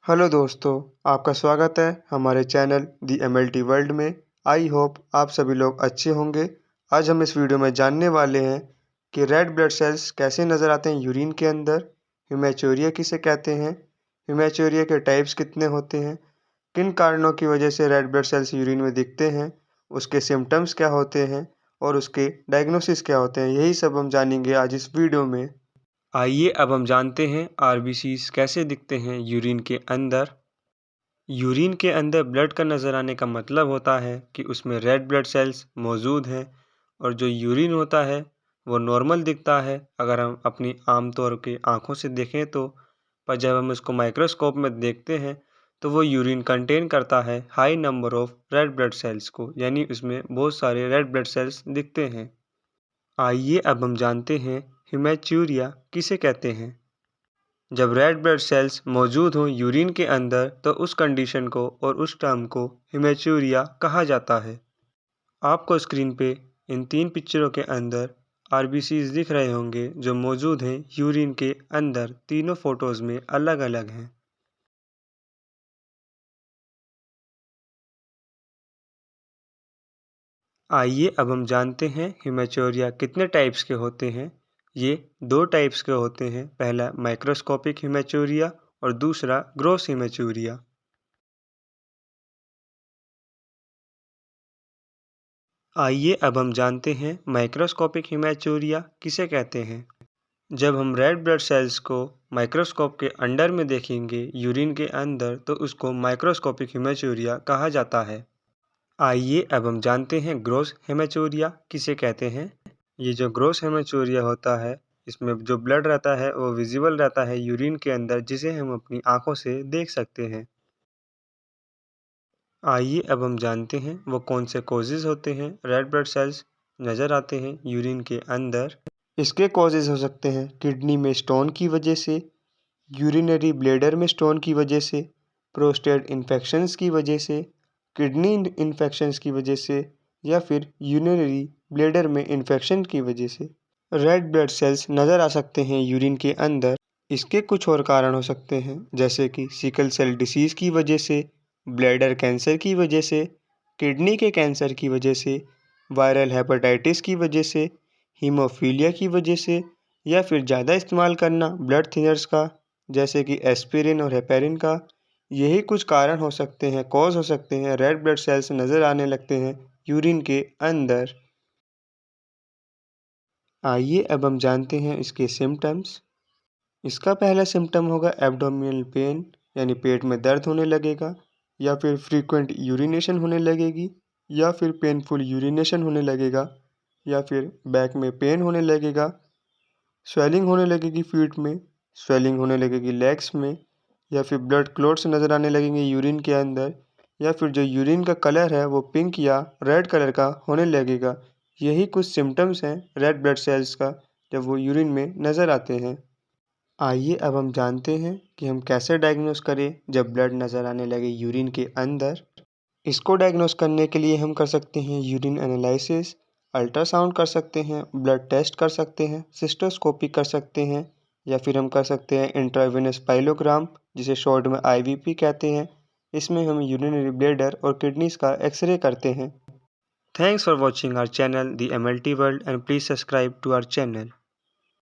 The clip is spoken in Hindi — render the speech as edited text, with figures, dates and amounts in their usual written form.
हेलो दोस्तों, आपका स्वागत है हमारे चैनल दी एमएलटी वर्ल्ड में। आई होप आप सभी लोग अच्छे होंगे। आज हम इस वीडियो में जानने वाले हैं कि रेड ब्लड सेल्स कैसे नज़र आते हैं यूरिन के अंदर, हेमेचूरिया किसे कहते हैं, हेमेचूरिया के टाइप्स कितने होते हैं, किन कारणों की वजह से रेड ब्लड सेल्स यूरिन में दिखते हैं, उसके सिम्टम्स क्या होते हैं और उसके डायग्नोसिस क्या होते हैं, यही सब हम जानेंगे आज इस वीडियो में। आइए अब हम जानते हैं आरबीसीज कैसे दिखते हैं यूरिन के अंदर। यूरिन के अंदर ब्लड का नज़र आने का मतलब होता है कि उसमें रेड ब्लड सेल्स मौजूद हैं और जो यूरिन होता है वो नॉर्मल दिखता है अगर हम अपनी आम तौर के आँखों से देखें तो। पर जब हम उसको माइक्रोस्कोप में देखते हैं तो वो यूरिन कंटेन करता है high number of red blood cells को, यानी उसमें बहुत सारे रेड ब्लड सेल्स दिखते हैं। आइए अब हम जानते हैं हेमेचूरिया किसे कहते हैं। जब रेड ब्लड सेल्स मौजूद हों यूरिन के अंदर तो उस कंडीशन को और उस टर्म को हेमेचूरिया कहा जाता है। आपको स्क्रीन पे इन तीन पिक्चरों के अंदर आरबीसीज दिख रहे होंगे जो मौजूद हैं यूरिन के अंदर। तीनों फोटोज़ में अलग अलग हैं। आइए अब हम जानते हैं हेमेचूरिया कितने टाइप्स के होते हैं। ये दो टाइप्स के होते हैं, पहला माइक्रोस्कोपिक हेमेचूरिया और दूसरा ग्रॉस हेमेचूरिया। आइए अब हम जानते हैं माइक्रोस्कोपिक हेमेचूरिया किसे कहते हैं। जब हम रेड ब्लड सेल्स को माइक्रोस्कोप के अंडर में देखेंगे यूरिन के अंदर तो उसको माइक्रोस्कोपिक हेमेचूरिया कहा जाता है। आइए अब हम जानते हैं ग्रॉस हेमेचूरिया किसे कहते हैं। ये जो ग्रॉस हेमेचूरिया होता है इसमें जो ब्लड रहता है वो विजिबल रहता है यूरिन के अंदर, जिसे हम अपनी आंखों से देख सकते हैं। आइए अब हम जानते हैं वो कौन से कॉजेज़ होते हैं रेड ब्लड सेल्स नज़र आते हैं यूरिन के अंदर। इसके कॉजेज़ हो सकते हैं किडनी में स्टोन की वजह से, यूरिनरी ब्लैडर में स्टोन की वजह से, प्रोस्टेट इन्फेक्शंस की वजह से, किडनी इन्फेक्शंस की वजह से या फिर यूरिनरी ब्लैडर में इन्फेक्शन की वजह से रेड ब्लड सेल्स नज़र आ सकते हैं यूरिन के अंदर। इसके कुछ और कारण हो सकते हैं जैसे कि सिकल सेल डिसीज़ की वजह से, ब्लैडर कैंसर की वजह से, किडनी के कैंसर की वजह से, वायरल हेपेटाइटिस की वजह से, हीमोफीलिया की वजह से या फिर ज़्यादा इस्तेमाल करना ब्लड थिनर्स का जैसे कि एस्पिरिन और हेपेरिन का। यही कुछ कारण हो सकते हैं, कॉज हो सकते हैं रेड ब्लड सेल्स नज़र आने लगते हैं यूरिन के अंदर। आइए अब हम जानते हैं इसके सिम्टम्स। इसका पहला सिम्टम होगा एब्डोमिनल पेन, यानी पेट में दर्द होने लगेगा या फिर फ्रीक्वेंट यूरिनेशन होने लगेगी या फिर पेनफुल यूरिनेशन होने लगेगा या फिर बैक में पेन होने लगेगा, स्वेलिंग होने लगेगी फीट में, स्वेलिंग होने लगेगी लेग्स में या फिर ब्लड क्लॉट्स नज़र आने लगेंगे यूरिन के अंदर या फिर जो यूरिन का कलर है वो पिंक या रेड कलर का होने लगेगा। यही कुछ सिम्टम्स हैं रेड ब्लड सेल्स का जब वो यूरिन में नज़र आते हैं। आइए अब हम जानते हैं कि हम कैसे डायग्नोस करें जब ब्लड नज़र आने लगे यूरिन के अंदर। इसको डायग्नोस करने के लिए हम कर सकते हैं यूरिन एनालिसिस, अल्ट्रासाउंड कर सकते हैं, ब्लड टेस्ट कर सकते हैं, सिस्टोस्कोपी कर सकते हैं या फिर हम कर सकते हैं इंट्रावेनस पाइलोग्राम जिसे शॉर्ट में आईवीपी कहते हैं। इसमें हम यूरिनरी ब्लैडर और किडनीज का एक्सरे करते हैं। Thanks for watching our channel the MLT world and please subscribe to our channel.